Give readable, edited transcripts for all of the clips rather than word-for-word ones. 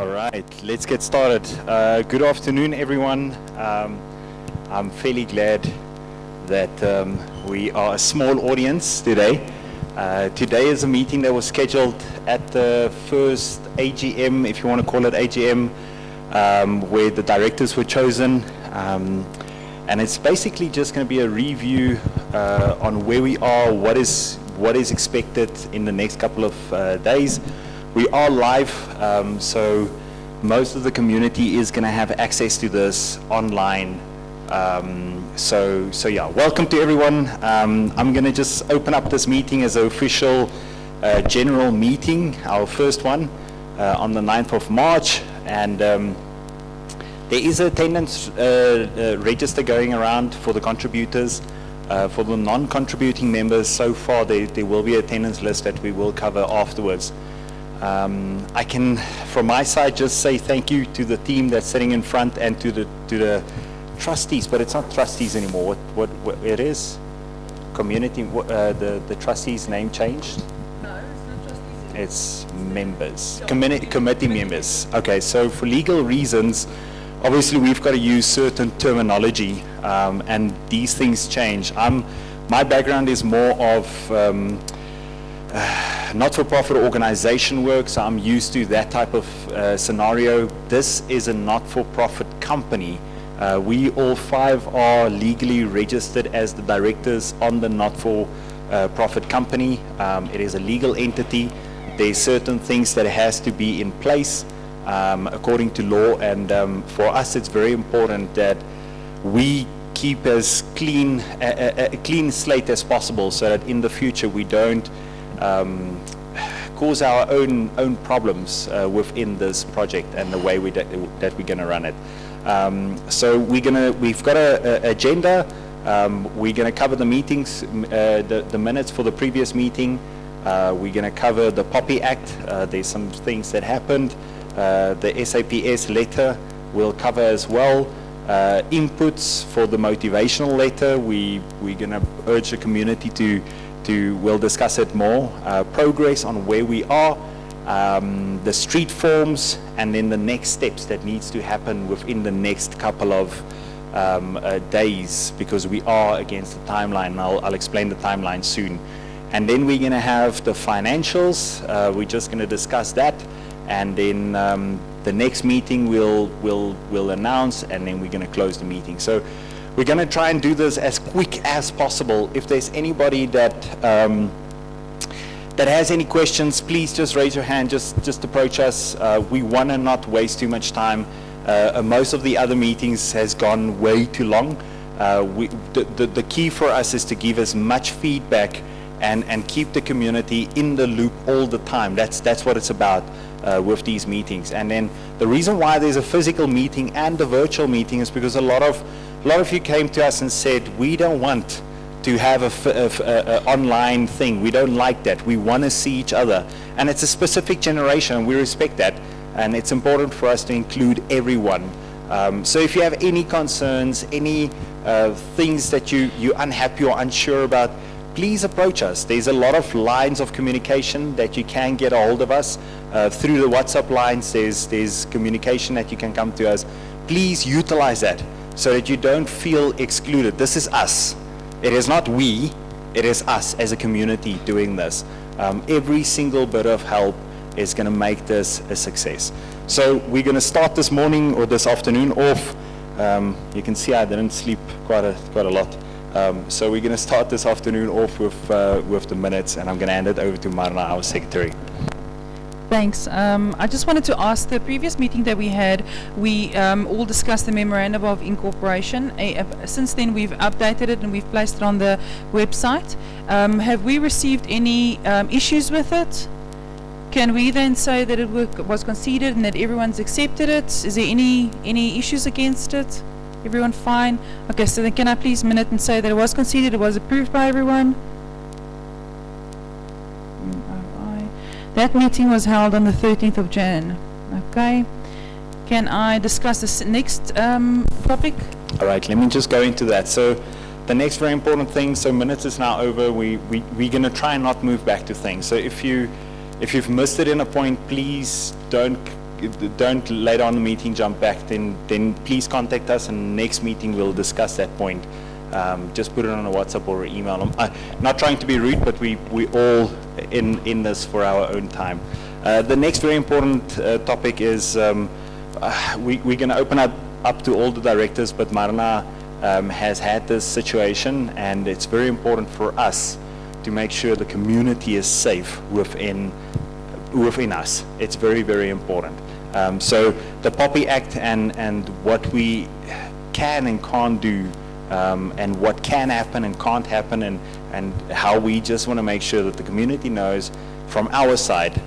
All right, let's get started. Good afternoon, everyone. I'm fairly glad that we are a small audience today. Today is a meeting that was scheduled at the first AGM, if you want to call it AGM, where the directors were chosen. And it's basically just going to be a review on where we are, what is expected in the next couple of days. We are live, so most of the community is going to have access to this online. So yeah, welcome to everyone. I'm going to just open up this meeting as an official general meeting, our first one on the 9th of March. And there is an attendance register going around for the contributors. For the non-contributing members, so far there will be an attendance list that we will cover afterwards. I can, from my side, just say thank you to the team that's sitting in front and to the trustees, but it's not trustees anymore. What it is? Community. The trustees' name changed? No, it's not trustees. It's members, committee members. Okay, so for legal reasons, obviously we've got to use certain terminology, and these things change. My background is more of not-for-profit organization work, so I'm used to that type of scenario. This is a not-for-profit company. We all five are legally registered as the directors on the not-for-profit company. It is a legal entity. There's certain things that has to be in place according to law, and for us it's very important that we keep as clean a clean slate as possible, so that in the future we don't cause our own problems within this project and the way that we're going to run it. So we've got an agenda. We're going to cover the meetings, the minutes for the previous meeting. We're going to cover the POPI Act. There's some things that happened. The SAPS letter we'll cover as well. Inputs for the motivational letter. We're going to urge the community to we'll discuss it more. Progress on where we are, the street forms, and then the next steps that needs to happen within the next couple of days, because we are against the timeline, and I'll explain the timeline soon. And then we're going to have the financials. We're just going to discuss that, and then the next meeting we'll announce, and then we're going to close the meeting. So we're going to try and do this as quick as possible. If there's anybody that has any questions, please just raise your hand, just approach us. We want to not waste too much time. Most of the other meetings has gone way too long. The key for us is to give as much feedback and keep the community in the loop all the time. That's what it's about with these meetings. And then the reason why there's a physical meeting and a virtual meeting is because a lot of you came to us and said, we don't want to have a online thing. We don't like that. We want to see each other. And it's a specific generation, and we respect that. And it's important for us to include everyone. So if you have any concerns, any things that you're unhappy or unsure about, please approach us. There's a lot of lines of communication that you can get a hold of us. Through the WhatsApp lines, there's communication that you can come to us. Please utilize that, so that you don't feel excluded. This is us. It is not we, it is us as a community doing this. Every single bit of help is going to make this a success. So we're going to start this morning or this afternoon off. You can see I didn't sleep quite a lot. So we're going to start this afternoon off with the minutes, and I'm going to hand it over to Marna, our secretary. Thanks. I just wanted to ask, the previous meeting that we had, we all discussed the memorandum of incorporation. Since then we've updated it and we've placed it on the website. Have we received any issues with it? Can we then say that it was conceded and that everyone's accepted it? Is there any issues against it? Everyone fine? Okay, so then can I please minute and say that it was conceded, it was approved by everyone? That meeting was held on the 13th of Jan. Okay. Can I discuss this next topic? All right, let me just go into that. So the next very important thing, so minutes is now over. We're going to try and not move back to things. So if you've missed it in a point, please don't don't later on the meeting jump back, then please contact us, and next meeting we'll discuss that point. Just put it on a WhatsApp or email. I'm not trying to be rude, but we all in this for our own time. The next very important topic is we're going to open up to all the directors, but Marna has had this situation, and it's very important for us to make sure the community is safe within us. It's very, very important. So the Poppy Act and what we can and can't do, and what can happen and can't happen, and how we just want to make sure that the community knows from our side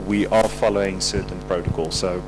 we are following certain protocols. So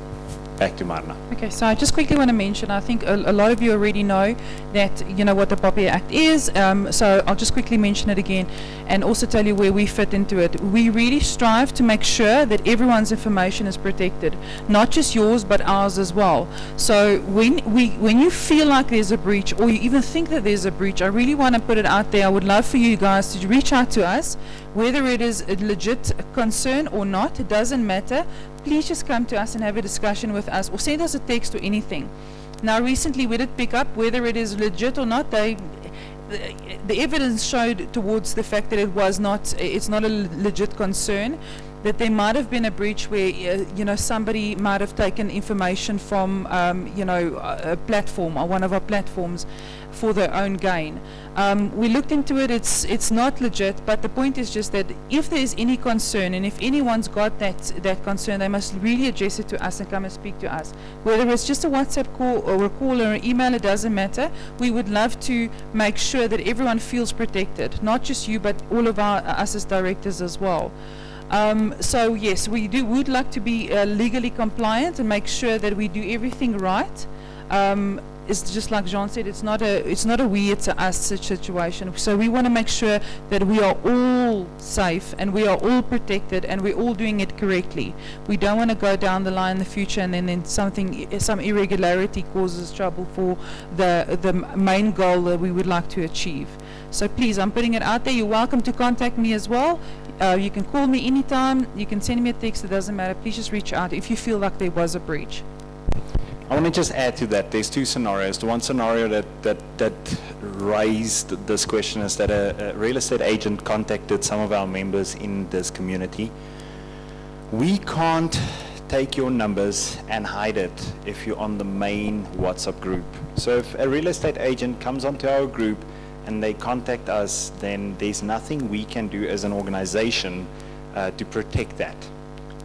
back to Marna. Okay, so I just quickly want to mention, I think a lot of you already know that, you know, what the Poppy Act is, so I'll just quickly mention it again and also tell you where we fit into it. We really strive to make sure that everyone's information is protected, not just yours but ours as well. So when you feel like there's a breach, or you even think that there's a breach, I really want to put it out there. I would love for you guys to reach out to us, whether it is a legit concern or not, it doesn't matter. Please just come to us and have a discussion with us, or send us a text or anything. Now recently we did pick up, whether it is legit or not, the evidence showed towards the fact that it's not a legit concern, that there might have been a breach where you know, somebody might have taken information from you know, a platform or one of our platforms for their own gain. We looked into it, it's not legit, but the point is just that if there is any concern, and if anyone's got that concern, they must really address it to us and come and speak to us. Whether it's just a WhatsApp call or a call or an email, it doesn't matter. We would love to make sure that everyone feels protected, not just you, but all of us as directors as well. So yes, would like to be legally compliant and make sure that we do everything right. It's just like Jean said, it's not a we, it's a us situation. So we want to make sure that we are all safe and we are all protected and we're all doing it correctly. We don't want to go down the line in the future and then some irregularity causes trouble for the main goal that we would like to achieve. So please, I'm putting it out there. You're welcome to contact me as well. You can call me anytime. You can send me a text. It doesn't matter. Please just reach out if you feel like there was a breach. I want to just add to that. There's two scenarios. The one scenario that raised this question is that a real estate agent contacted some of our members in this community. We can't take your numbers and hide it if you're on the main WhatsApp group. So if a real estate agent comes onto our group and they contact us, then there's nothing we can do as an organization to protect that.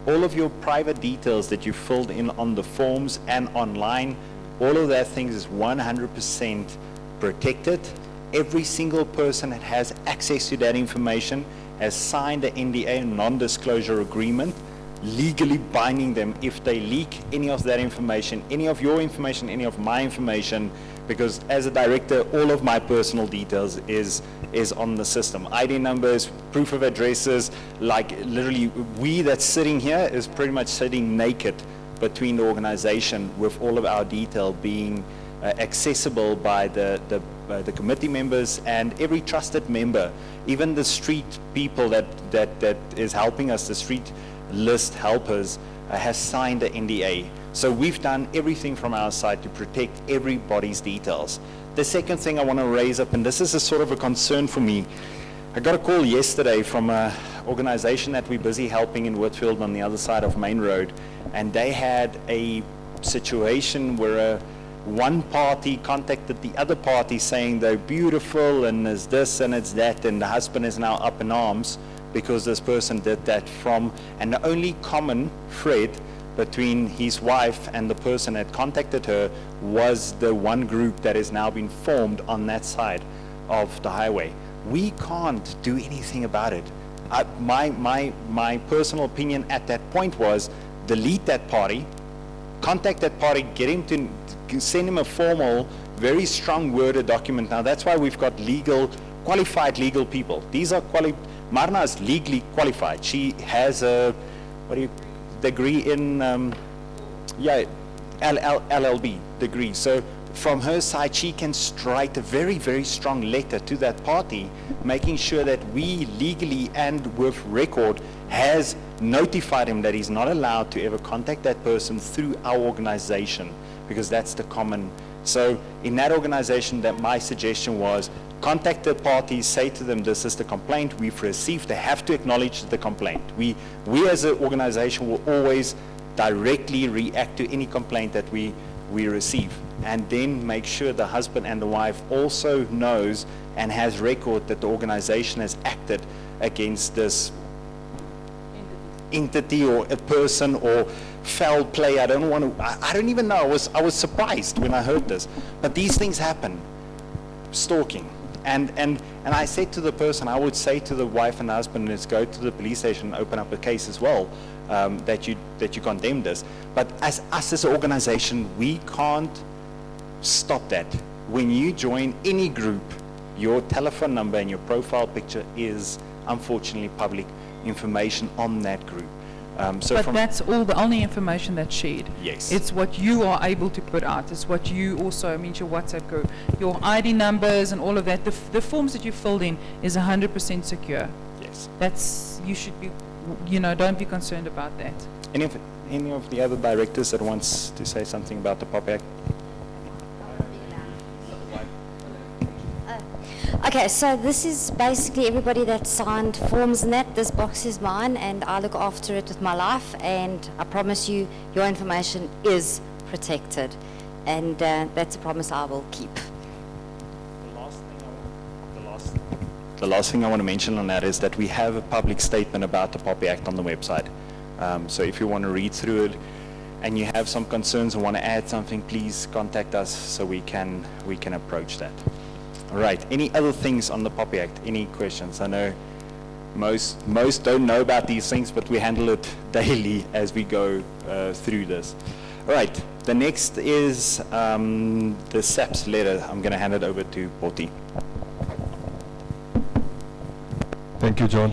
All of your private details that you filled in on the forms and online, all of that things is 100% protected. Every single person that has access to that information has signed the NDA, non-disclosure agreement, legally binding them if they leak any of that information, any of your information, any of my information, because as a director, all of my personal details is on the system. ID numbers, proof of addresses, like literally we that's sitting here is pretty much sitting naked between the organization with all of our detail being accessible by the committee members and every trusted member, even the street people that is helping us, the street list helpers has signed the NDA. So we've done everything from our side to protect everybody's details. The second thing I want to raise up, and this is a sort of a concern for me, I got a call yesterday from an organization that we're busy helping in Witfield on the other side of Main Road, and they had a situation where one party contacted the other party saying they're beautiful and there's this and it's that, and the husband is now up in arms because this person did that and the only common thread between his wife and the person that contacted her was the one group that has now been formed on that side of the highway. We can't do anything about it. My personal opinion at that point was delete that party, contact that party, get him to send him a formal, very strong worded document. Now that's why we've got qualified legal people. These are Marna is legally qualified. She has a degree in LLB degree. So from her side, she can write a very, very strong letter to that party, making sure that we legally and with record has notified him that he's not allowed to ever contact that person through our organization, because that's the common. So in that organization, that my suggestion was, contact the parties, say to them, this is the complaint we've received. They have to acknowledge the complaint. We as an organization will always directly react to any complaint that we receive, and then make sure the husband and the wife also knows and has record that the organization has acted against this entity or a person or foul play. I don't even know. I was surprised when I heard this, but these things happen. Stalking. And I said to the person, I would say to the wife and husband, let's go to the police station and open up a case as well, that you condemn this. But as us as an organization, we can't stop that. When you join any group, your telephone number and your profile picture is unfortunately public information on that group. But that's all the only information that's shared. Yes. It's what you are able to put out. It's what you also, your WhatsApp group, your ID numbers and all of that. The forms that you filled in is 100% secure. Yes. You should be, don't be concerned about that. Any of the other directors that wants to say something about the POP Act? Okay, so this is basically everybody that signed forms and that. This box is mine, and I look after it with my life, and I promise you, your information is protected, and that's a promise I will keep. The last thing I want to mention on that is that we have a public statement about the POP Act on the website. So if you want to read through it and you have some concerns or want to add something, please contact us so we can approach that. All right. Any other things on the POP Act? Any questions? I know most don't know about these things, but we handle it daily as we go through this. All right. The next is the SAPS letter. I'm going to hand it over to Poti. Thank you, John.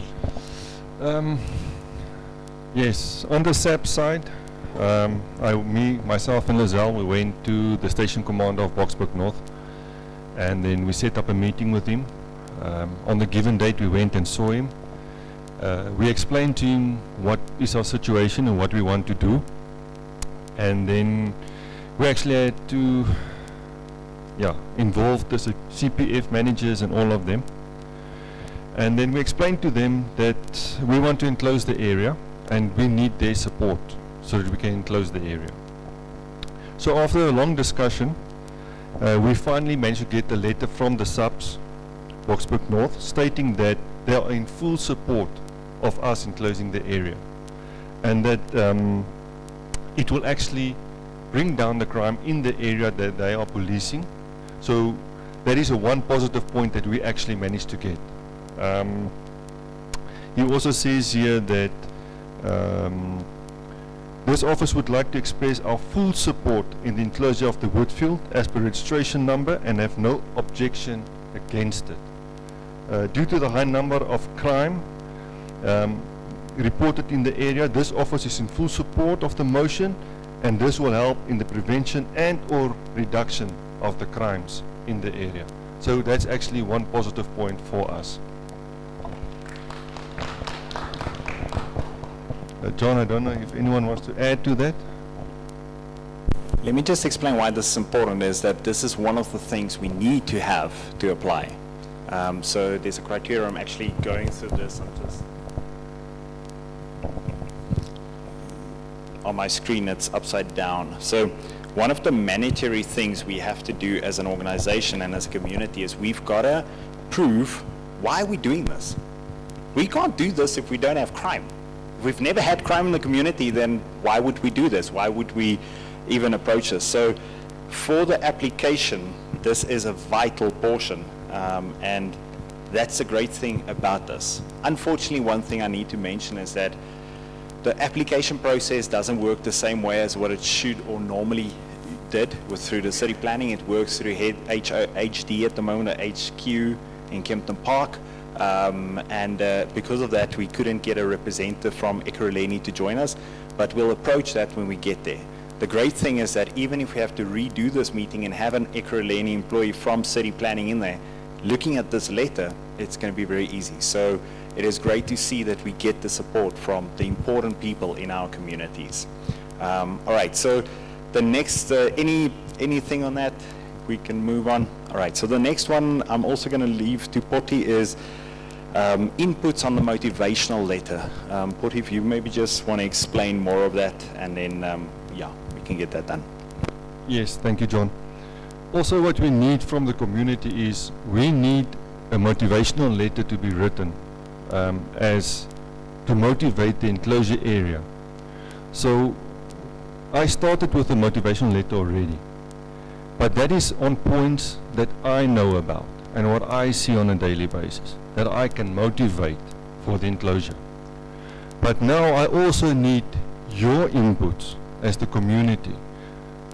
Yes, on the SAP side, myself and Lizelle, we went to the station commander of Boksburg North, and then we set up a meeting with him. On the given date, we went and saw him. We explained to him what is our situation and what we want to do, and then we actually had to involve the CPF managers and all of them. And then we explained to them that we want to enclose the area and we need their support so that we can enclose the area. So after a long discussion, we finally managed to get a letter from the subs, Boksburg North, stating that they are in full support of us enclosing the area, and that it will actually bring down the crime in the area that they are policing. So that is one positive point that we actually managed to get. He also says here that this office would like to express our full support in the enclosure of the Witfield as per registration number and have no objection against it. Due to the high number of crime reported in the area, this office is in full support of the motion, and this will help in the prevention and or reduction of the crimes in the area. So that's actually one positive point for us. John, I don't know if anyone wants to add to that. Let me just explain why this is important, is that this is one of the things we need to have to apply. So there's a criteria. I'm actually going through this. I'm just on my screen, it's upside down. So one of the mandatory things we have to do as an organization and as a community is we've got to prove why we're doing this. We can't do this if we don't have crime. If we've never had crime in the community, then why would we do this? Why would we even approach this? So for the application, this is a vital portion, and that's the great thing about this. Unfortunately, one thing I need to mention is that the application process doesn't work the same way as what it should or normally did through the city planning. It works through HD at the moment, HQ in Kempton Park. And because of that, we couldn't get a representative from Ekurhuleni to join us, but we'll approach that when we get there. The great thing is that even if we have to redo this meeting and have an Ekurhuleni employee from city planning in there, looking at this letter, it's going to be very easy. So it is great to see that we get the support from the important people in our communities. All right, so the next, anything on that? We can move on. All right, so the next one I'm also going to leave to Potty is inputs on the motivational letter. Potty, if you maybe just want to explain more of that, and then, yeah, we can get that done. Yes, thank you, John. Also, what we need from the community is we need a motivational letter to be written as to motivate the enclosure area. So I started with a motivational letter already, but that is on points that I know about and what I see on a daily basis, that I can motivate for the enclosure. But now I also need your inputs as the community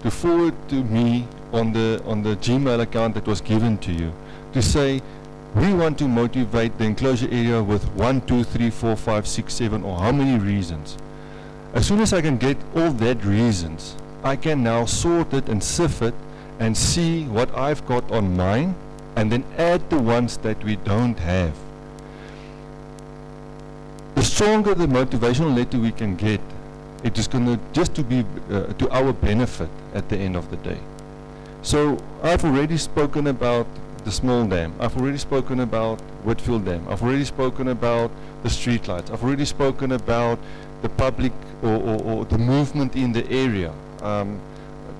to forward to me on the Gmail account that was given to you, to say we want to motivate the enclosure area with 1, 2, 3, 4, 5, 6, 7, or how many reasons. As soon as I can get all that reasons, I can now sort it and sift it and see what I've got on mine, and then add the ones that we don't have. The stronger the motivational letter we can get, it is going to just to be to our benefit at the end of the day. So I've already spoken about the small dam. I've already spoken about Witfield Dam. I've already spoken about the streetlights. I've already spoken about the public or the movement in the area.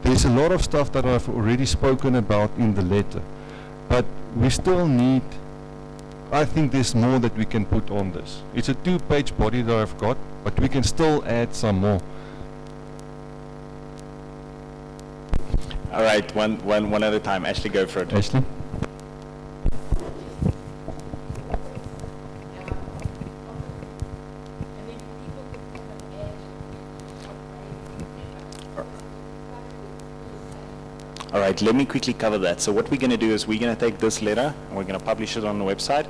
There's a lot of stuff that I've already spoken about in the letter, but we still need, I think there's more that we can put on this. It's a 2-page body that I've got, but we can still add some more. All right, one at a time. Ashley, go for it. Ashley? All right, let me quickly cover that. So what we're going to do is we're going to take this letter and we're going to publish it on the website.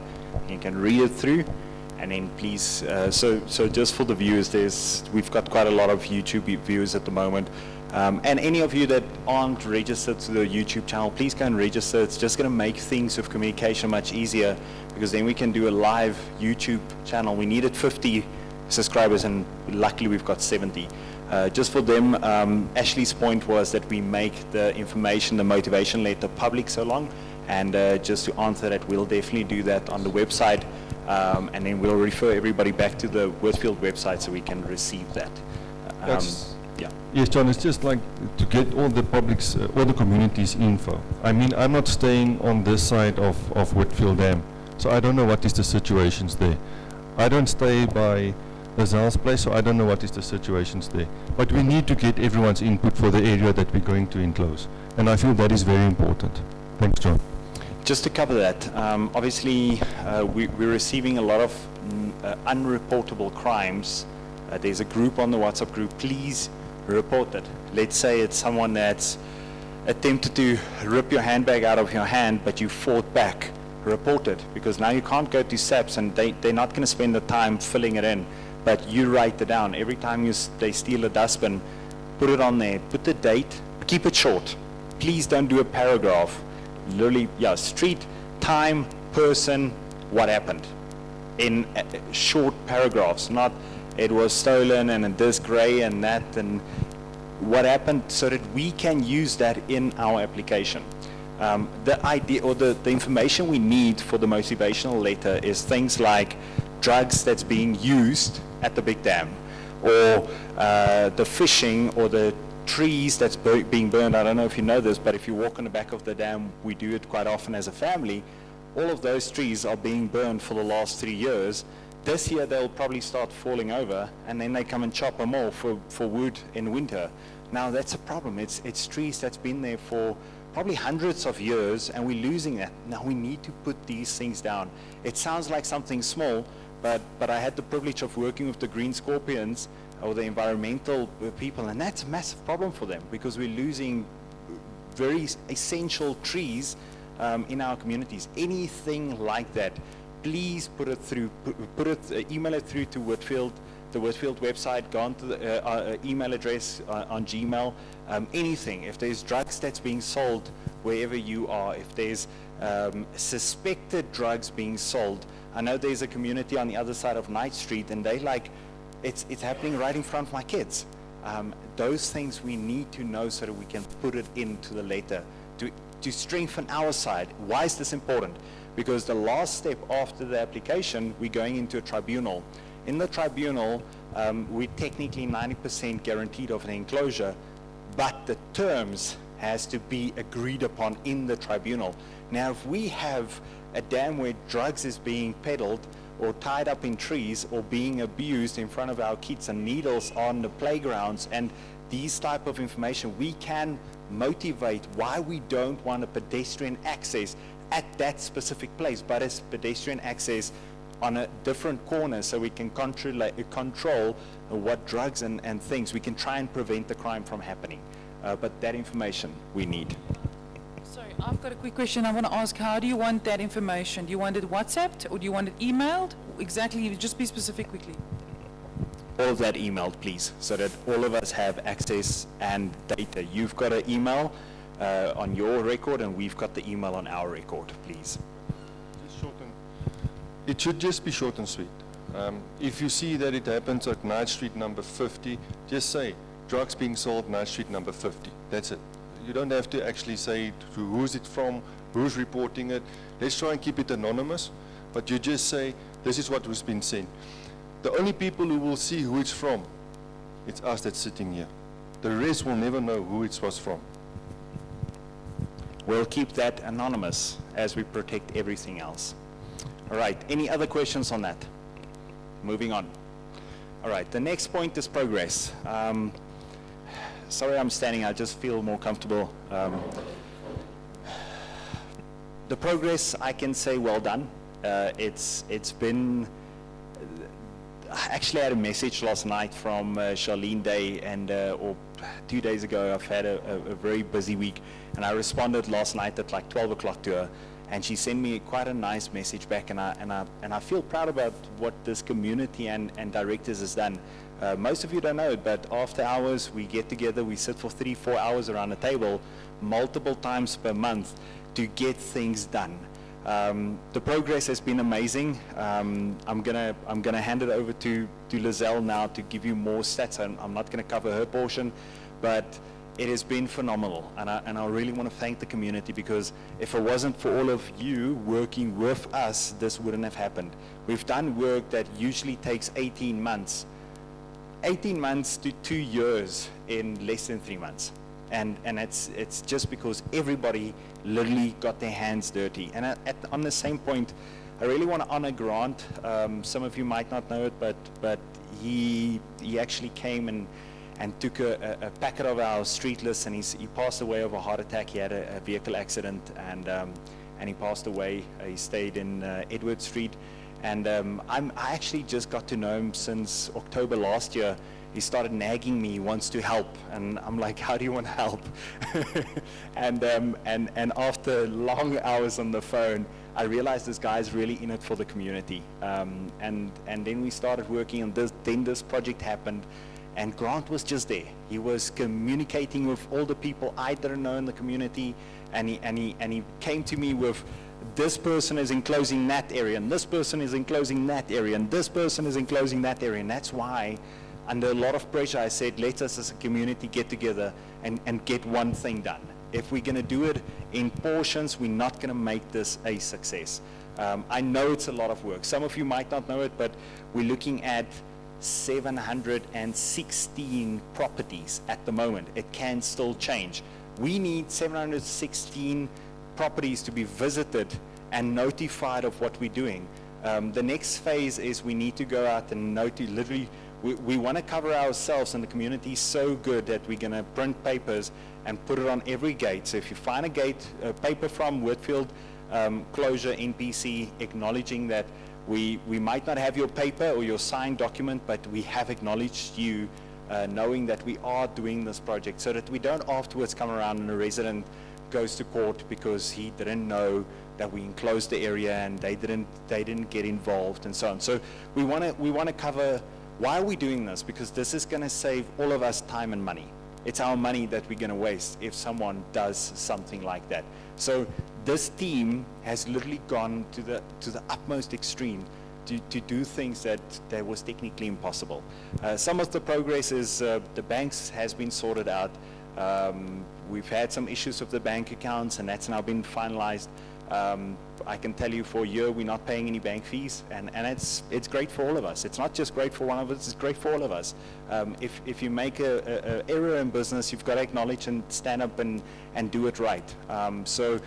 You can read it through, and then please, so just for the viewers, we've got quite a lot of YouTube viewers at the moment. And any of you that aren't registered to the YouTube channel, please go and register. It's just going to make things of communication much easier, because then we can do a live YouTube channel. We needed 50 subscribers, and luckily we've got 70. Just for them, Ashley's point was that we make the information, the motivation letter public so long, and just to answer that, we'll definitely do that on the website, and then we'll refer everybody back to the Witfield website so we can receive that. Yeah. Yes, John, it's just like to get all the public's, all the community's info. I mean, I'm not staying on this side of Witfield Dam, so I don't know what is the situations there. I don't stay by Lazar's place, so I don't know what is the situations there. But we need to get everyone's input for the area that we're going to enclose, and I feel that is very important. Thanks, John. Just to cover that, obviously we're receiving a lot of unreportable crimes. There's a group on the WhatsApp group. Please report it. Let's say it's someone that's attempted to rip your handbag out of your hand, but you fought back. Report it, because now you can't go to SAPS and they're not going to spend the time filling it in, but you write it down. Every time they steal a dustbin, put it on there, put the date, keep it short. Please don't do a paragraph. Literally, yeah, street, time, person, what happened, in short paragraphs, not it was stolen and this gray and that and what happened, so that we can use that in our application. The idea or the information we need for the motivational letter is things like drugs that's being used at the big dam, or the fishing, or the trees that's being burned. I don't know if you know this, but if you walk on the back of the dam, we do it quite often as a family. All of those trees are being burned for the last 3 years. This year they'll probably start falling over, and then they come and chop them all for wood in winter. Now that's a problem. It's trees that's been there for probably hundreds of years, and we're losing that. Now we need to put these things down. It sounds like something small, but I had the privilege of working with the Green Scorpions, or the environmental people, and that's a massive problem for them, because we're losing very essential trees in our communities. Anything like that, please put it through, email it through to Witfield, the Witfield website, go onto the email address on Gmail, anything. If there's drugs that's being sold wherever you are, if there's suspected drugs being sold, I know there's a community on the other side of Knight Street, and they like, it's happening right in front of my kids. Those things we need to know so that we can put it into the letter to strengthen our side. Why is this important? Because the last step after the application, we're going into a tribunal. In the tribunal, we're technically 90% guaranteed of an enclosure, but the terms has to be agreed upon in the tribunal. Now, if we have a dam where drugs is being peddled or tied up in trees or being abused in front of our kids and needles on the playgrounds and these type of information, we can motivate why we don't want a pedestrian access at that specific place, but it's pedestrian access on a different corner so we can control what drugs and things. We can try and prevent the crime from happening. But that information we need. Sorry, I've got a quick question. I want to ask, how do you want that information? Do you want it WhatsApped or do you want it emailed? Exactly, just be specific quickly. All of that emailed, please, so that all of us have access and data. You've got an email on your record, and we've got the email on our record, please. Just short and, it should just be short and sweet. If you see that it happens at Knight Street number 50, just say, drugs being sold, Knight Street number 50. That's it. You don't have to actually say to who's it from, who's reporting it. Let's try and keep it anonymous, but you just say, this is what has been sent. The only people who will see who it's from, it's us that's sitting here. The rest will never know who it was from. We'll keep that anonymous as we protect everything else. All right, any other questions on that? Moving on. All right, the next point is progress. Sorry I'm standing, I just feel more comfortable. The progress, I can say well done. It's been, I actually had a message last night from Charlene Day, and or 2 days ago. I've had a very busy week, and I responded last night at like 12 o'clock to her, and she sent me quite a nice message back, and I feel proud about what this community and directors has done. Most of you don't know it, but after hours we get together, we sit for 3-4 hours around the table multiple times per month to get things done. The progress has been amazing. I'm gonna hand it over to Lizelle now to give you more stats. I'm not gonna cover her portion, but it has been phenomenal, and I really want to thank the community, because if it wasn't for all of you working with us, this wouldn't have happened. We've done work that usually takes 18 months to 2 years in less than 3 months. And it's just because everybody literally got their hands dirty. And on the same point, I really want to honor Grant. Some of you might not know it, but he actually came and took a packet of our street lists, and he passed away of a heart attack. He had a vehicle accident, and he passed away. He stayed in Edward Street, and I actually just got to know him since October last year. He started nagging me, he wants to help, and I'm like, how do you want to help? and after long hours on the phone, I realized this guy's really in it for the community. And then we started working on this. Then this project happened, and Grant was just there. He was communicating with all the people I didn't know in the community, and he came to me with, this person is enclosing that area, and this person is enclosing that area, and this person is enclosing that area. And that's why, under a lot of pressure, I said, let us as a community get together and get one thing done. If we're going to do it in portions, we're not going to make this a success. I know it's a lot of work. Some of you might not know it, but we're looking at 716 properties at the moment. It can still change. We need 716 properties to be visited and notified of what we're doing. The next phase is we need to go out and literally, we want to cover ourselves, and the community is so good that we're going to print papers and put it on every gate. So if you find a paper from Witfield closure NPC acknowledging that we might not have your paper or your signed document, but we have acknowledged you, knowing that we are doing this project, so that we don't afterwards come around and a resident goes to court because he didn't know that we enclosed the area and they didn't get involved and so on. So we want to cover Why are we doing this? Because this is going to save all of us time and money. It's our money that we're going to waste if someone does something like that. So this team has literally gone to the utmost extreme to do things that was technically impossible. Some of the progress is the banks has been sorted out. We've had some issues with the bank accounts, and that's now been finalized. I can tell you for a year we're not paying any bank fees, and it's great for all of us. It's not just great for one of us, it's great for all of us. If you make a error in business, you've got to acknowledge and stand up and do it right. So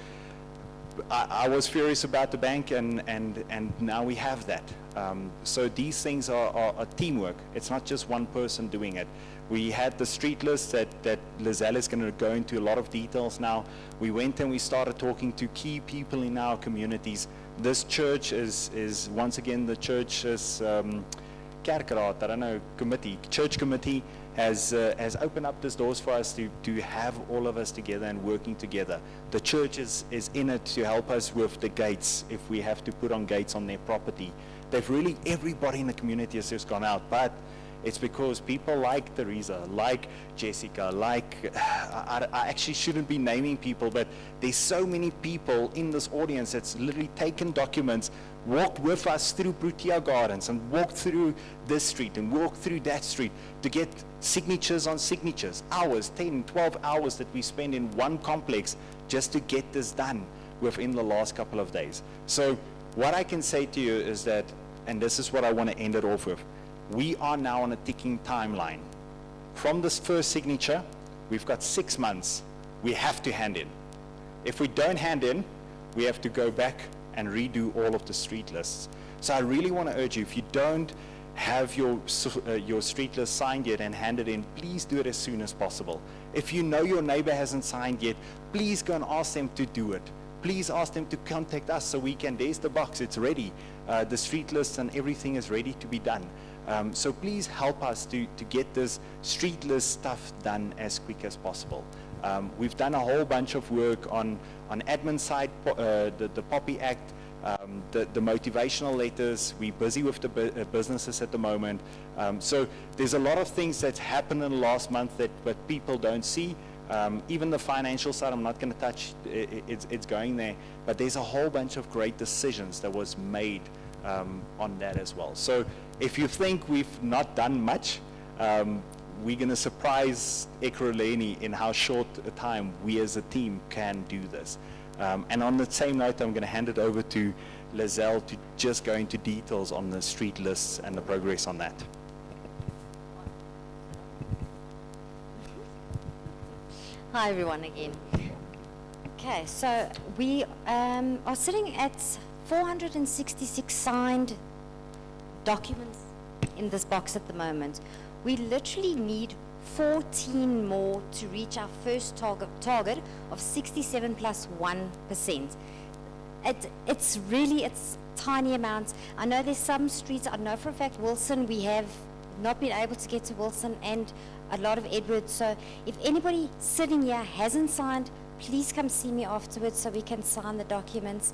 I was furious about the bank, and now we have that. So these things are teamwork. It's not just one person doing it. We had the street list that Lizelle is going to go into a lot of details now. We went and we started talking to key people in our communities. This church is once again the church's kerkraad, I don't know, committee, church committee has opened up these doors for us to have all of us together and working together. The church is in it to help us with the gates if we have to put on gates on their property. They've really, everybody in the community has just gone out, but it's because people like Teresa, like Jessica, like, I actually shouldn't be naming people, but there's so many people in this audience that's literally taken documents, walked with us through Protea Gardens and walked through this street and walked through that street to get signatures on signatures, hours, 10, 12 hours that we spend in one complex just to get this done within the last couple of days. So what I can say to you is that, and this is what I want to end it off with, we are now on a ticking timeline. From this first signature, we've got 6 months. We have to hand in. If we don't hand in, we have to go back and redo all of the street lists. So I really want to urge you, if you don't have your street list signed yet and handed in, please do it as soon as possible. If you know your neighbor hasn't signed yet, please go and ask them to do it. Please ask them to contact us so we can, there's the box, it's ready. The street list and everything is ready to be done. So please help us to get this street list stuff done as quick as possible. We've done a whole bunch of work on admin side, the Poppy Act, the motivational letters. We're busy with the businesses at the moment. So there's a lot of things that's happened in the last month that people don't see. Even the financial side, I'm not going to touch, it's going there, but there's a whole bunch of great decisions that was made on that as well. So if you think we've not done much, we're going to surprise Ekurhuleni in how short a time we as a team can do this. And on the same note, I'm going to hand it over to Lizelle to just go into details on the street lists and the progress on that. Hi everyone again. Okay, so we are sitting at 466 signed documents in this box at the moment. We literally need 14 more to reach our first target of 67 plus 1%. It's tiny amounts. I know there's some streets, I know for a fact Wilson, we have not been able to get to Wilson and a lot of Edward. So if anybody sitting here hasn't signed, please come see me afterwards so we can sign the documents.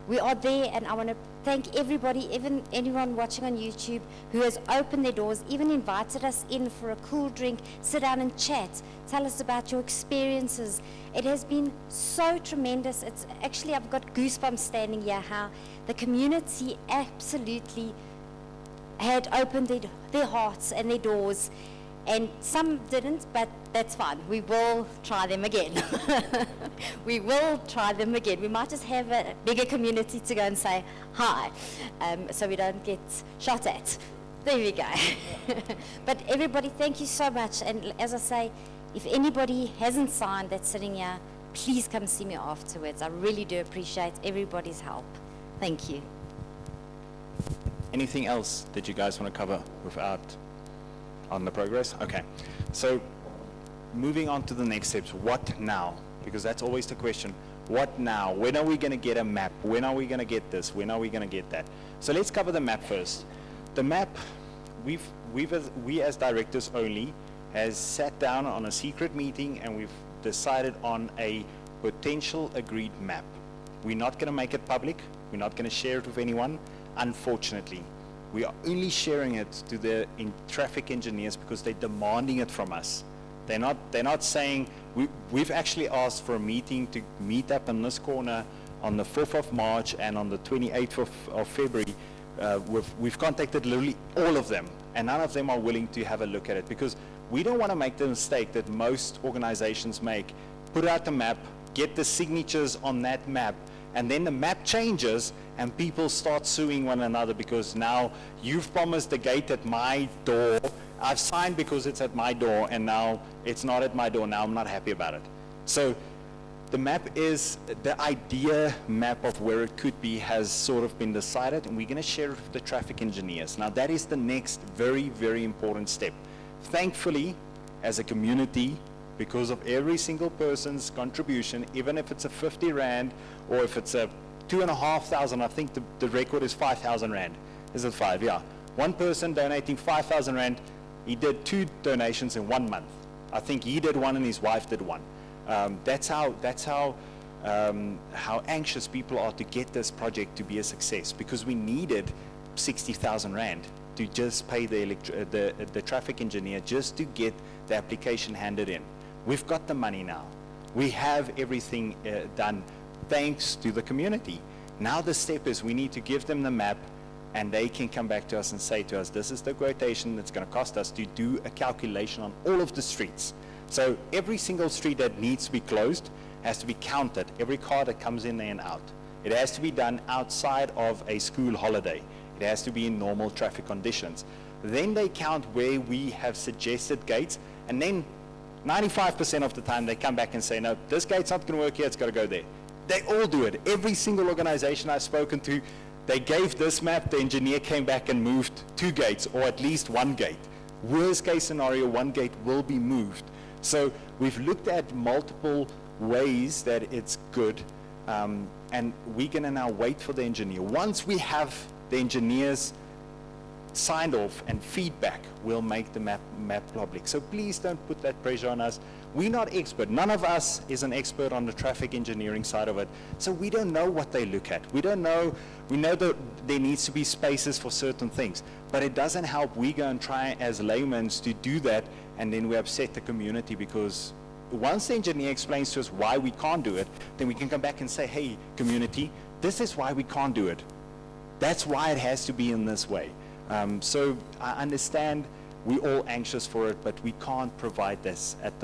We are there, and I want to thank everybody, even anyone watching on YouTube who has opened their doors, even invited us in for a cool drink, sit down and chat, tell us about your experiences. It has been so tremendous. It's actually, I've got goosebumps standing here, how the community absolutely had opened their hearts and their doors, and some didn't, but that's fine. We will try them again. We will try them again. We might just have a bigger community to go and say hi, so we don't get shot at. There we go. But everybody, thank you so much. And as I say, if anybody hasn't signed that's sitting here, please come see me afterwards. I really do appreciate everybody's help. Thank you. Anything else that you guys want to cover without on the progress? Okay, so moving on to the next steps. What now? Because that's always the question. What now? When are we going to get a map? When are we going to get this? When are we going to get that? So let's cover the map first. The map, we as directors only has sat down on a secret meeting and we've decided on a potential agreed map. We're not going to make it public. We're not going to share it with anyone, unfortunately. We are only sharing it to the traffic engineers because they're demanding it from us. They're not saying, we've actually asked for a meeting to meet up in this corner on the 4th of March and on the 28th of February. We've contacted literally all of them, and none of them are willing to have a look at it because we don't want to make the mistake that most organizations make. Put out the map, get the signatures on that map, and then the map changes and people start suing one another because now you've promised the gate at my door, I've signed because it's at my door, and now it's not at my door, now I'm not happy about it. So the map is, the idea map of where it could be has sort of been decided, and we're going to share it with the traffic engineers. Now that is the next very, very important step. Thankfully, as a community, because of every single person's contribution, even if it's a 50 Rand or if it's a 2,500, I think the record is 5,000 Rand. Is it 5? Yeah. One person donating 5,000 Rand, he did 2 donations in 1 month. I think he did one and his wife did one. That's how anxious people are to get this project to be a success, because we needed 60,000 Rand to just pay the traffic engineer just to get the application handed in. We've got the money now. We have everything done thanks to the community. Now the step is we need to give them the map, and they can come back to us and say to us, this is the quotation that's going to cost us to do a calculation on all of the streets. So every single street that needs to be closed has to be counted, every car that comes in there and out. It has to be done outside of a school holiday. It has to be in normal traffic conditions. Then they count where we have suggested gates, and then 95% of the time they come back and say, no, this gate's not going to work here, it's got to go there. They all do it. Every single organization I've spoken to, they gave this map, the engineer came back and moved 2 gates, or at least 1 gate. Worst case scenario, 1 gate will be moved. So we've looked at multiple ways that it's good, and we're going to now wait for the engineer. Once we have the engineers signed off and feedback, we'll make the map public. So please don't put that pressure on us. We're not expert. None of us is an expert on the traffic engineering side of it. So we don't know what they look at. We don't know. We know that there needs to be spaces for certain things, but it doesn't help. We go and try as laymen to do that, and then we upset the community, because once the engineer explains to us why we can't do it, then we can come back and say, hey, community, this is why we can't do it. That's why it has to be in this way. So I understand we're all anxious for it, but we can't provide this at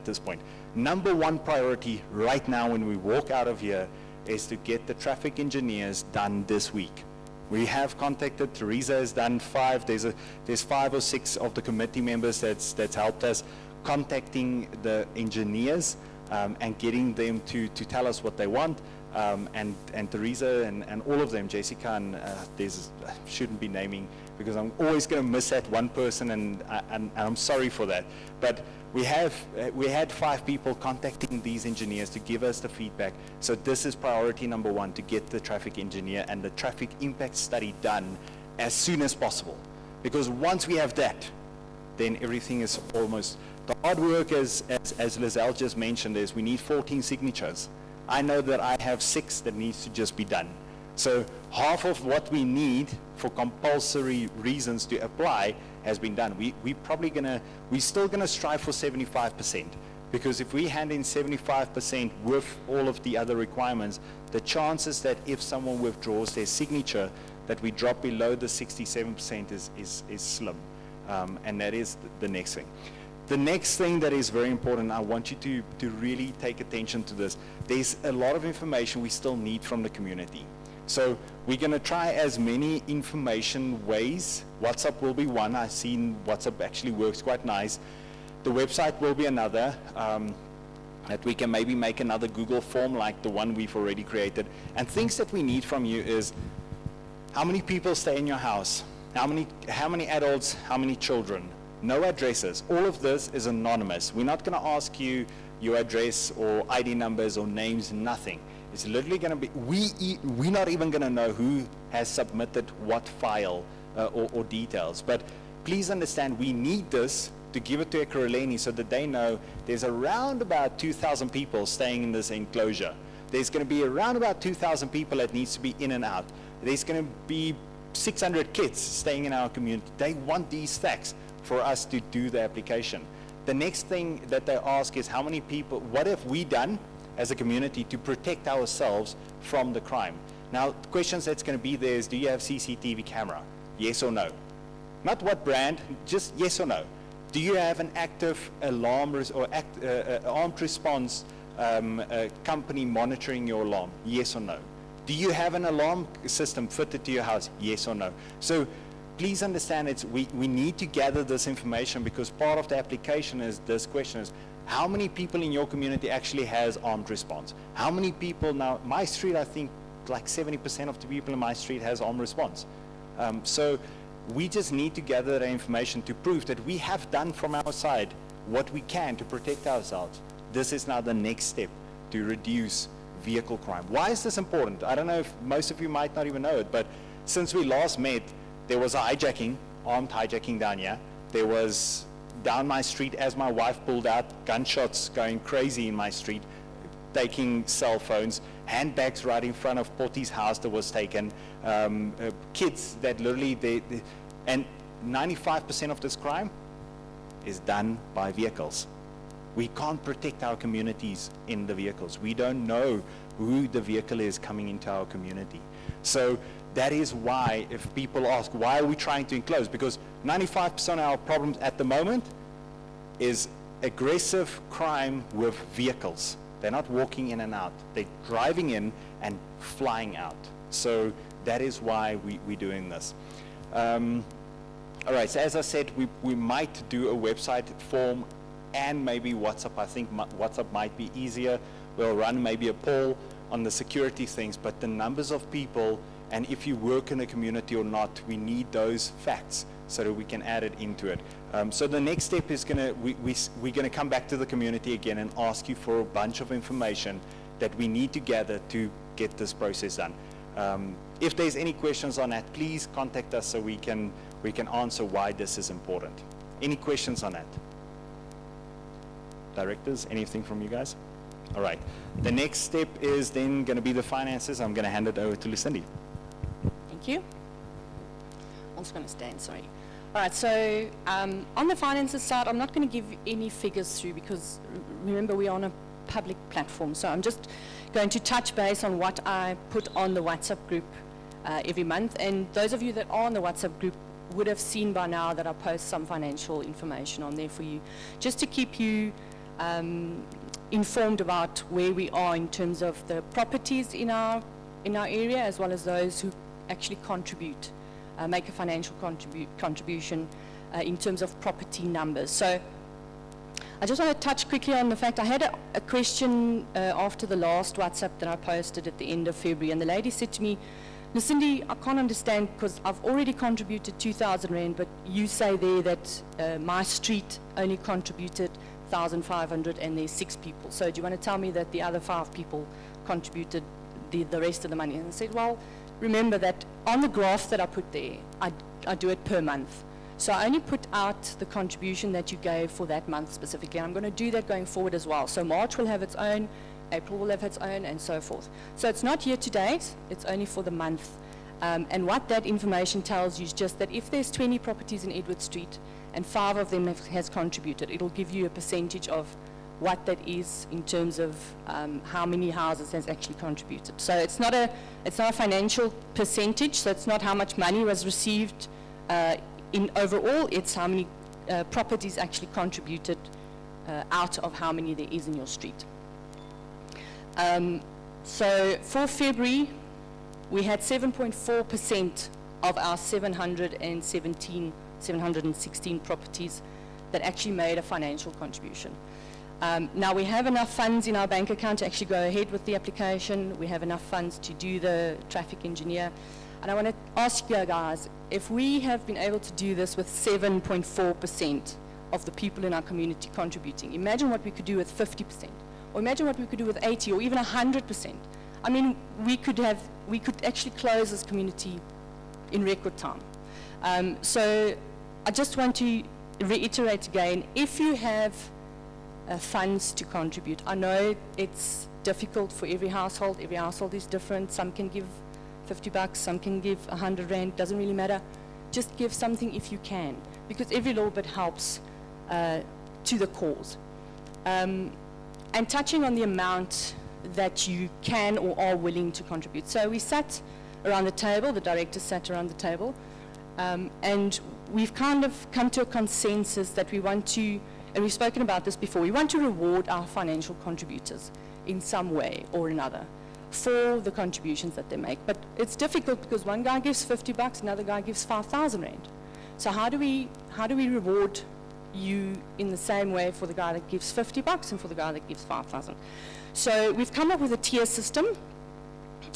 this point. Number 1 priority right now when we walk out of here is to get the traffic engineers done this week. We have contacted, Teresa has done 5, there's 5 or 6 of the committee members that's helped us contacting the engineers and getting them to tell us what they want. And Teresa and all of them, Jessica, and I shouldn't be naming because I'm always going to miss that one person, and I'm sorry for that. But we had 5 people contacting these engineers to give us the feedback. So this is priority number 1, to get the traffic engineer and the traffic impact study done as soon as possible. Because once we have that, then everything is almost, the hard work, as Lizelle just mentioned, is we need 14 signatures. I know that I have 6 that needs to just be done. So half of what we need for compulsory reasons to apply has been done. We're still gonna strive for 75%, because if we hand in 75% with all of the other requirements, the chances that if someone withdraws their signature, that we drop below the 67% is slim. And that is the next thing. The next thing that is very important, I want you to really take attention to this. There's a lot of information we still need from the community. So we're going to try as many information ways. WhatsApp will be one. I've seen WhatsApp actually works quite nice. The website will be another. That we can maybe make another Google form like the one we've already created. And things that we need from you is, how many people stay in your house? How many adults? How many children? No addresses. All of this is anonymous. We're not going to ask you your address or ID numbers or names, nothing. It's literally going to be, we're not even going to know who has submitted what file or details. But please understand, we need this to give it to Ekurhuleni so that they know there's around about 2,000 people staying in this enclosure. There's going to be around about 2,000 people that needs to be in and out. There's going to be 600 kids staying in our community. They want these facts for us to do the application. The next thing that they ask is how many people, what have we done as a community to protect ourselves from the crime? Now, questions that's going to be there is, do you have CCTV camera? Yes or no? Not what brand, just yes or no. Do you have an active alarm armed response company monitoring your alarm? Yes or no? Do you have an alarm system fitted to your house? Yes or no? So please understand, we need to gather this information, because part of the application is this question is, how many people in your community actually has armed response? How many people now, my street, I think like 70% of the people in my street has armed response. So we just need to gather the information to prove that we have done from our side what we can to protect ourselves. This is now the next step to reduce vehicle crime. Why is this important? I don't know if most of you might not even know it, but since we last met, there was a hijacking, armed hijacking down here. There was down my street, as my wife pulled out, gunshots going crazy in my street, taking cell phones, handbags right in front of Potty's house that was taken, kids that literally, and 95% of this crime is done by vehicles. We can't protect our communities in the vehicles. We don't know who the vehicle is coming into our community. So that is why, if people ask, why are we trying to enclose? Because 95% of our problems at the moment is aggressive crime with vehicles. They're not walking in and out. They're driving in and flying out. So that is why we're doing this. All right, so as I said, we might do a website form and maybe WhatsApp. I think WhatsApp might be easier. We'll run maybe a poll on the security things, but the numbers of people and if you work in a community or not, we need those facts so that we can add it into it. So the next step is we're gonna come back to the community again and ask you for a bunch of information that we need to gather to get this process done. If there's any questions on that, please contact us so we can answer why this is important. Any questions on that? Directors, anything from you guys? All right. The next step is then going to be the finances. I'm going to hand it over to Lucindy. Thank you. I'm just going to stand, sorry. All right, so on the finances side, I'm not going to give any figures through because remember we're on a public platform. So I'm just going to touch base on what I put on the WhatsApp group every month. And those of you that are on the WhatsApp group would have seen by now that I post some financial information on there for you, just to keep you informed about where we are in terms of the properties in our area, as well as those who actually contribute, make a financial contribution in terms of property numbers. So I just want to touch quickly on the fact I had a question after the last WhatsApp that I posted at the end of February, and the lady said to me, Lucindy, I can't understand because I've already contributed 2,000 Rand, but you say there that my street only contributed 1,500 and there's 6 people. So do you want to tell me that the other 5 people contributed the rest of the money? And I said, well, remember that on the graph that I put there, I do it per month. So I only put out the contribution that you gave for that month specifically. And I'm going to do that going forward as well. So March will have its own, April will have its own, and so forth. So it's not year to date, it's only for the month. And what that information tells you is just that if there's 20 properties in Edward Street and 5 of them has contributed, it'll give you a percentage of what that is in terms of how many houses has actually contributed. So it's not a financial percentage, so it's not how much money was received in overall, it's how many properties actually contributed out of how many there is in your street. So for February, we had 7.4% of our 716 properties that actually made a financial contribution. Now we have enough funds in our bank account to actually go ahead with the application. We have enough funds to do the traffic engineer. And I want to ask you guys, if we have been able to do this with 7.4% of the people in our community contributing, imagine what we could do with 50%, or imagine what we could do with 80 or even 100%. I mean, we could actually close this community in record time. So I just want to reiterate again, if you have funds to contribute, I know it's difficult for every household is different. Some can give 50 bucks, some can give 100 rand, doesn't really matter. Just give something if you can, because every little bit helps to the cause. And touching on the amount that you can or are willing to contribute. So we sat around the table, the directors sat around the table, and we've kind of come to a consensus that we want to, and we've spoken about this before, we want to reward our financial contributors in some way or another for the contributions that they make. But it's difficult because one guy gives 50 bucks, another guy gives 5,000 rand. So how do we reward you in the same way for the guy that gives 50 bucks and for the guy that gives 5,000? So we've come up with a tier system.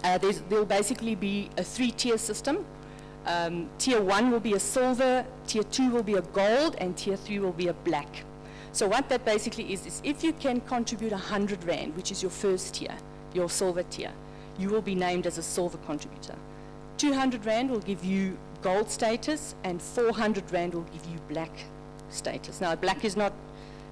There'll basically be a 3-tier system. Tier 1 will be a silver, tier 2 will be a gold, and tier 3 will be a black. So what that basically is if you can contribute 100 rand, which is your first tier, your silver tier, you will be named as a silver contributor. 200 rand will give you gold status, and 400 rand will give you black status. Now, black is not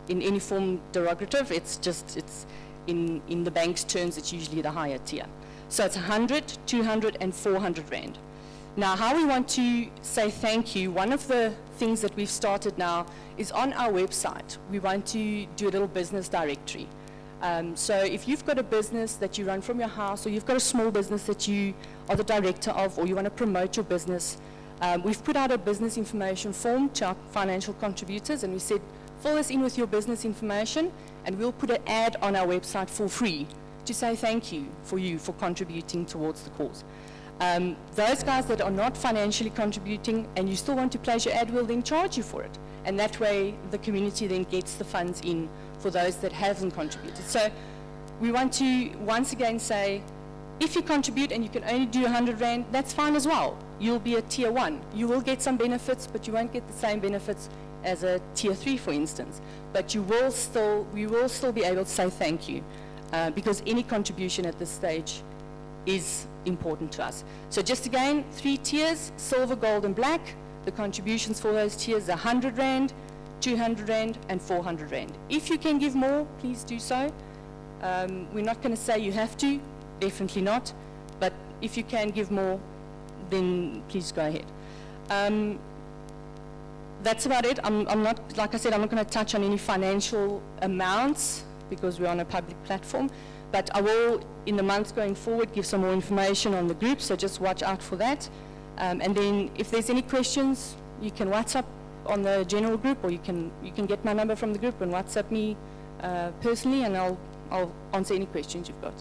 in any form derogative, it's in the bank's terms, it's usually the higher tier. So it's 100, 200, and 400 rand. Now, how we want to say thank you, one of the things that we've started now is on our website. We want to do a little business directory. So if you've got a business that you run from your house, or you've got a small business that you are the director of, or you want to promote your business, we've put out a business information form to our financial contributors, and we said, fill this in with your business information, and we'll put an ad on our website for free to say thank you for contributing towards the cause. Those guys that are not financially contributing and you still want to place your ad, will then charge you for it. And that way the community then gets the funds in for those that haven't contributed. So we want to once again say, if you contribute and you can only do 100 rand, that's fine as well. You'll be a tier 1. You will get some benefits, but you won't get the same benefits as a tier 3, for instance. But we will still be able to say thank you, because any contribution at this stage is important to us. So just again, 3 tiers, silver, gold, and black. The contributions for those tiers are 100 rand, 200 rand, and 400 rand. If you can give more, please do so. We're not going to say you have to, definitely not. But if you can give more, then please go ahead. That's about it. I'm not, like I said, I'm not going to touch on any financial amounts because we're on a public platform. But I will, in the months going forward, give some more information on the group, so just watch out for that. And then if there's any questions, you can WhatsApp on the general group, or you can get my number from the group and WhatsApp me personally, and I'll answer any questions you've got.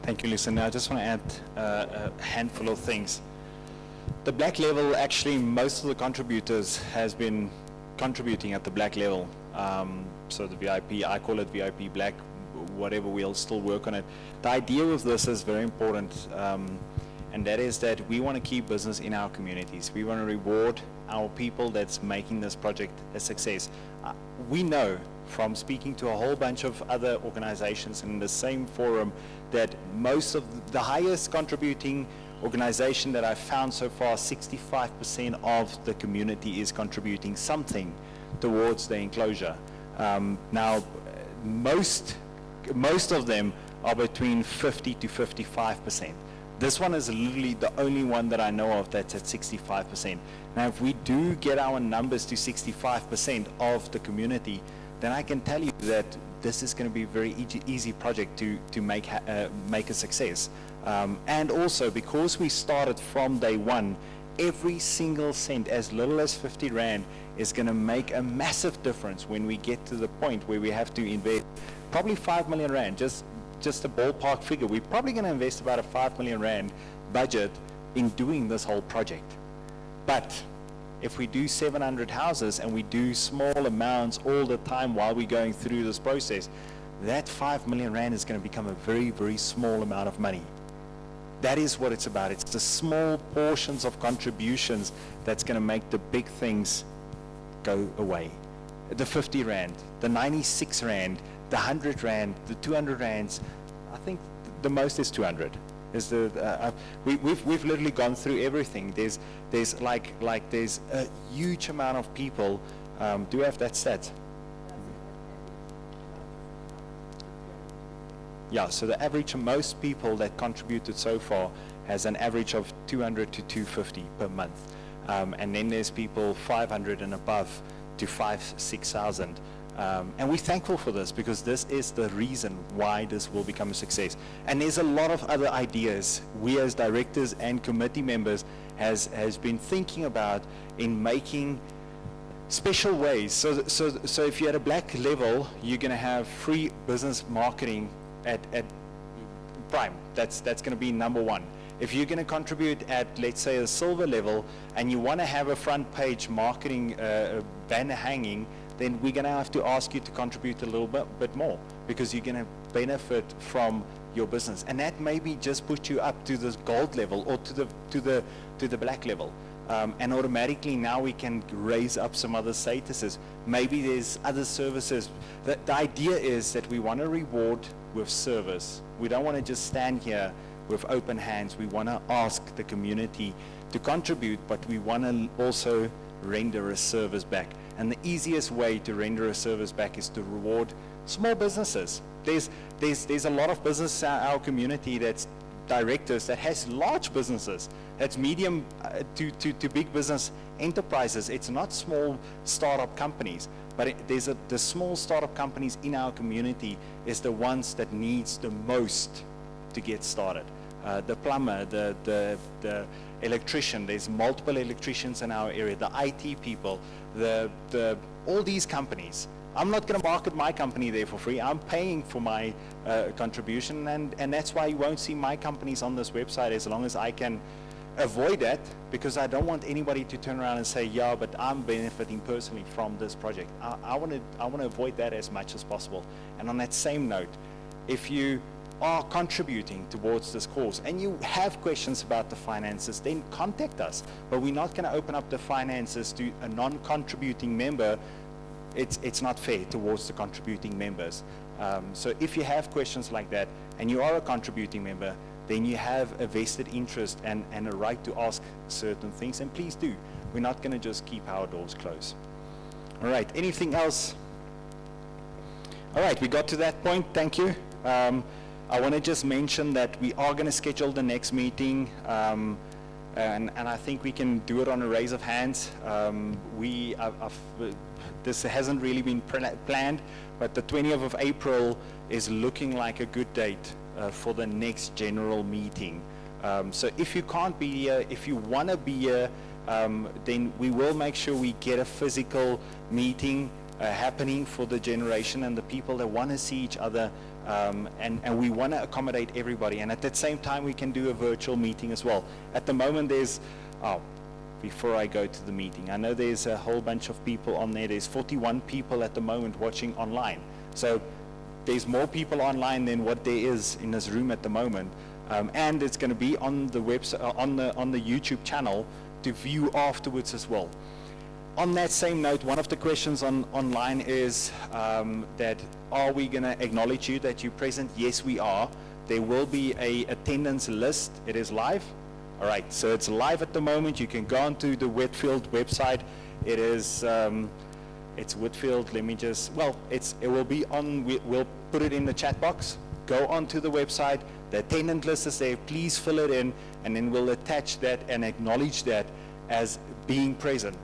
Thank you, Lisa. Now, I just want to add a handful of things. The black level, actually, most of the contributors has been contributing at the black level. So the VIP, I call it VIP black, whatever, we'll still work on it. The idea of this is very important, and that is that we want to keep business in our communities. We want to reward our people that's making this project a success. We know from speaking to a whole bunch of other organizations in the same forum that most of the highest contributing organization that I've found so far, 65% of the community is contributing something towards the enclosure. Now, most of them are between 50 to 55%. This one is literally the only one that I know of that's at 65%. Now, if we do get our numbers to 65% of the community, then I can tell you that this is going to be a very easy project to make a success. And also, because we started from day one, every single cent, as little as 50 rand, is going to make a massive difference when we get to the point where we have to invest probably 5 million rand, just a ballpark figure. We're probably going to invest about a 5 million rand budget in doing this whole project. But if we do 700 houses and we do small amounts all the time while we're going through this process, that 5 million rand is going to become a very, very small amount of money. That is what it's about. It's the small portions of contributions that's going to make the big things go away. The 50 rand, the 96 rand, the 100 rand, the 200 rands, I think the most is 200. Is we've literally gone through everything. There's a huge amount of people. Do you have that stat? Yeah, so the average, most people that contributed so far has an average of 200 to 250 per month. And then there's people 500 and above to 6,000. And we're thankful for this because this is the reason why this will become a success. And there's a lot of other ideas we as directors and committee members has been thinking about in making special ways. So if you're at a black level, you're going to have free business marketing at Prime. That's going to be number one. If you're going to contribute at, let's say, a silver level, and you want to have a front page marketing banner hanging, then we're going to have to ask you to contribute a little bit more, because you're going to benefit from your business, and that maybe just put you up to the gold level or to the black level. And automatically now we can raise up some other statuses. Maybe there's other services. The idea is that we want to reward with service. We don't want to just stand here with open hands. We want to ask the community to contribute, but we want to also render a service back. And the easiest way to render a service back is to reward small businesses. There's a lot of business in our community that's directors that has large businesses, that's medium to big business enterprises. It's not small startup companies, but the small startup companies in our community is the ones that needs the most to get started. The plumber, the electrician, there's multiple electricians in our area, the IT people, all these companies. I'm not going to market my company there for free. I'm paying for my contribution, and that's why you won't see my companies on this website as long as I can avoid that, because I don't want anybody to turn around and say, yeah, but I'm benefiting personally from this project. I want to avoid that as much as possible. And on that same note, if you are contributing towards this cause and you have questions about the finances, then contact us. But we're not going to open up the finances to a non-contributing member. It's not fair towards the contributing members. So if you have questions like that and you are a contributing member, then you have a vested interest and a right to ask certain things, and please do. We're not going to just keep our doors closed. All right, anything else? All right, we got to that point. Thank you. I want to just mention that we are going to schedule the next meeting, and I think we can do it on a raise of hands. This hasn't really been planned, but the 20th of April is looking like a good date for the next general meeting. So if you can't be here, if you want to be here, then we will make sure we get a physical meeting happening for the generation and the people that want to see each other, and we want to accommodate everybody. And at that same time, we can do a virtual meeting as well. At the moment, before I go to the meeting, I know there's a whole bunch of people on there. There's 41 people at the moment watching online. So there's more people online than what there is in this room at the moment. And it's going to be on the website, on the YouTube channel to view afterwards as well. On that same note, one of the questions online is that are we going to acknowledge you that you're present? Yes, we are. There will be a attendance list. It is live. All right, so it's live at the moment. You can go onto the Witfield website. It is, it's Witfield. Let me just, it will be on, we'll put it in the chat box. Go onto the website. The attendance list is there. Please fill it in, and then we'll attach that and acknowledge that as being present.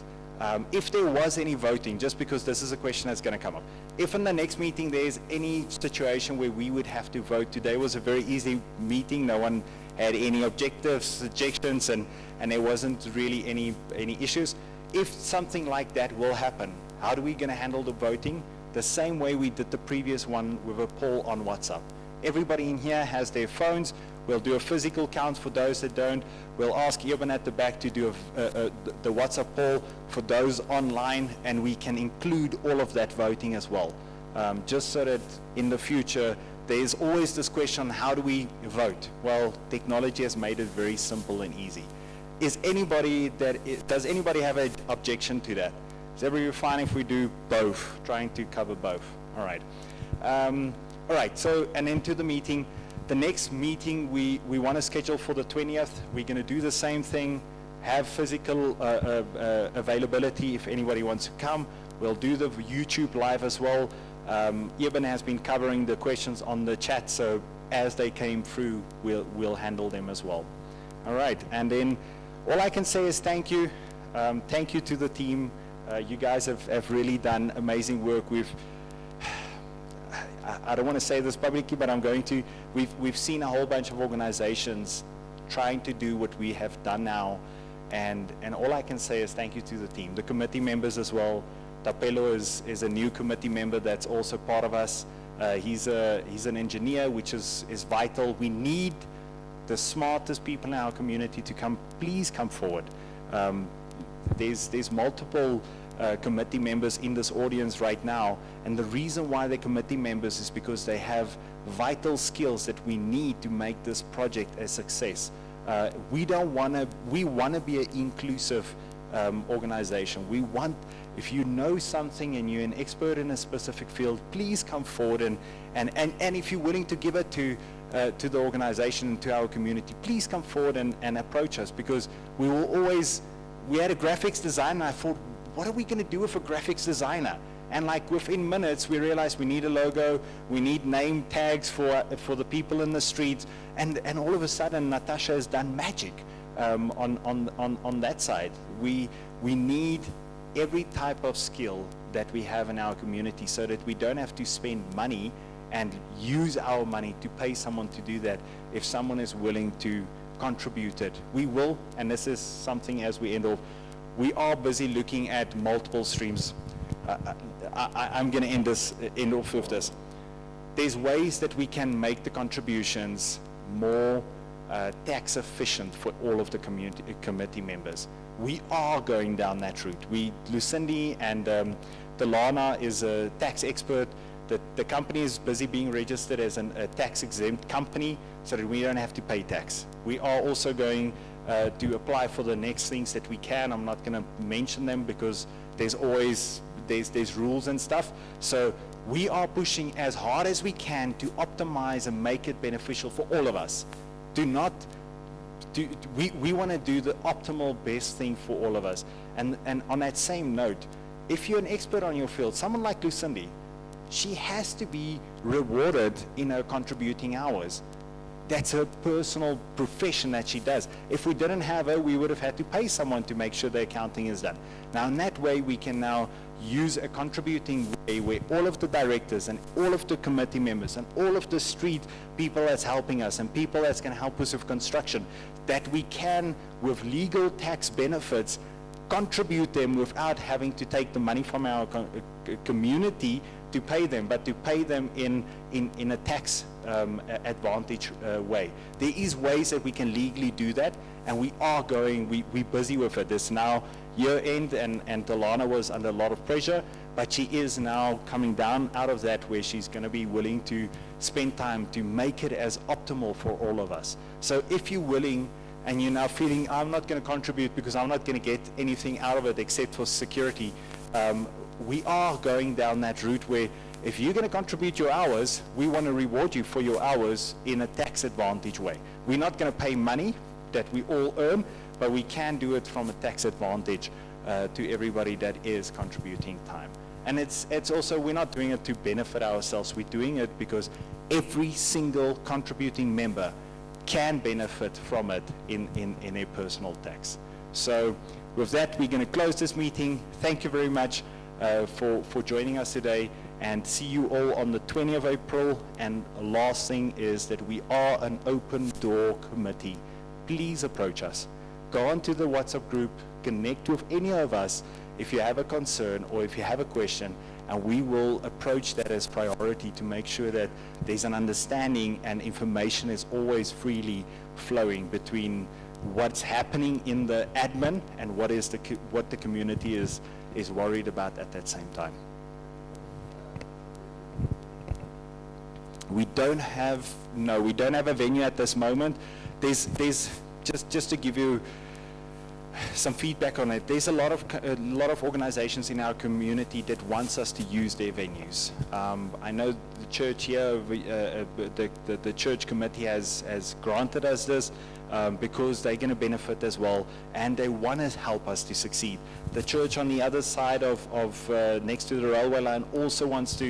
If there was any voting, just because this is a question that's going to come up, if in the next meeting there's any situation where we would have to vote, today was a very easy meeting. No one had any objectives, suggestions, and there wasn't really any issues. If something like that will happen, how are we going to handle the voting? The same way we did the previous one with a poll on WhatsApp. Everybody in here has their phones. We'll do a physical count for those that don't. We'll ask Eben at the back to do the WhatsApp poll for those online, and we can include all of that voting as well. Just so that in the future, there's always this question, how do we vote? Well, technology has made it very simple and easy. Does anybody have an objection to that? Is everybody fine if we do both, trying to cover both? All right. All right, so, and then to the meeting. The next meeting we want to schedule for the 20th. We're going to do the same thing, have physical availability if anybody wants to come. We'll do the YouTube live as well. Eben has been covering the questions on the chat, so as they came through, we'll handle them as well. All right, and then all I can say is thank you. Thank you to the team. You guys have really done amazing work. I don't want to say this publicly, but I'm going to. We've seen a whole bunch of organizations trying to do what we have done now, and all I can say is thank you to the team, the committee members as well. Tapelo is a new committee member that's also part of us. He's an engineer, which is vital. We need the smartest people in our community to please come forward. There's multiple committee members in this audience right now, and the reason why they're committee members is because they have vital skills that we need to make this project a success. We want to be an inclusive organization. We want, if you know something and you're an expert in a specific field, please come forward, and if you're willing to give it to the organization and to our community, please come forward and approach us, because we had a graphics designer, and I thought, what are we going to do with a graphics designer? And like within minutes, we realized we need a logo, we need name tags for the people in the streets, and all of a sudden, Natasha has done magic on that side. We need every type of skill that we have in our community, so that we don't have to spend money and use our money to pay someone to do that. If someone is willing to contribute it, we will. And this is something, as we end off, we are busy looking at multiple streams. I'm going to end off with this. There's ways that we can make the contributions more tax efficient for all of the committee members. We are going down that route. Lucindy and Delana is a tax expert. The company is busy being registered as a tax exempt company, so that we don't have to pay tax. We are also going to apply for the next things that we can. I'm not going to mention them because there's always there's rules and stuff. So we are pushing as hard as we can to optimize and make it beneficial for all of us. We want to do the optimal best thing for all of us. And on that same note, if you're an expert on your field, someone like Lucindy, she has to be rewarded in her contributing hours. That's her personal profession that she does. If we didn't have her, we would have had to pay someone to make sure the accounting is done. Now, in that way, we can now use a contributing way where all of the directors and all of the committee members and all of the street people that's helping us and people that's going to help us with construction, that we can, with legal tax benefits, contribute them without having to take the money from our community to pay them, but to pay them in a tax advantage way. There is ways that we can legally do that, and we're busy with it. It's now year end, and Delana was under a lot of pressure, but she is now coming down out of that, where she's going to be willing to spend time to make it as optimal for all of us. So if you're willing, and you're now feeling, I'm not going to contribute because I'm not going to get anything out of it except for security, we are going down that route where if you're going to contribute your hours, we want to reward you for your hours in a tax advantage way. We're not going to pay money that we all earn, but we can do it from a tax advantage to everybody that is contributing time. And it's also, we're not doing it to benefit ourselves. We're doing it because every single contributing member can benefit from it in a personal tax. So with that, we're going to close this meeting. Thank you very much for joining us today, and see you all on the 20th of April. And last thing is that we are an open door committee. Please approach us. Go onto the WhatsApp group, connect with any of us if you have a concern or if you have a question, and we will approach that as priority to make sure that there's an understanding and information is always freely flowing between what's happening in the admin and what the community is worried about at that same time. We don't have a venue at this moment. There's just to give you some feedback on it. There's a lot of organizations in our community that wants us to use their venues. I know the church here, the church committee has granted us this because they're going to benefit as well, and they want to help us to succeed. The church on the other side of next to the railway line also wants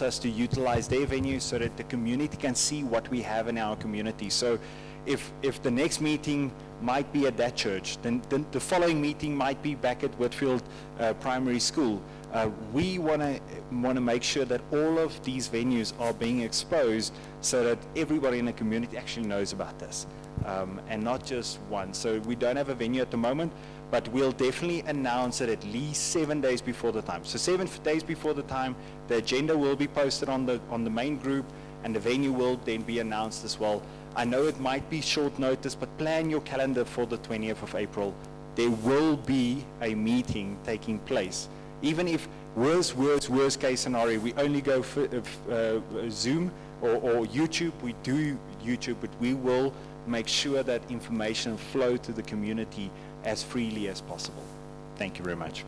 us to utilize their venue so that the community can see what we have in our community. So if the next meeting might be at that church, then the following meeting might be back at Witfield Primary School. We want to make sure that all of these venues are being exposed so that everybody in the community actually knows about this, and not just one. So we don't have a venue at the moment, but we'll definitely announce it at least 7 days before the time. So 7 days before the time, the agenda will be posted on the main group, and the venue will then be announced as well. I know it might be short notice, but plan your calendar for the 20th of April. There will be a meeting taking place. Even if worst case scenario, we only go for Zoom or YouTube, we do YouTube, but we will make sure that information flow to the community as freely as possible. Thank you very much.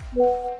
Yeah.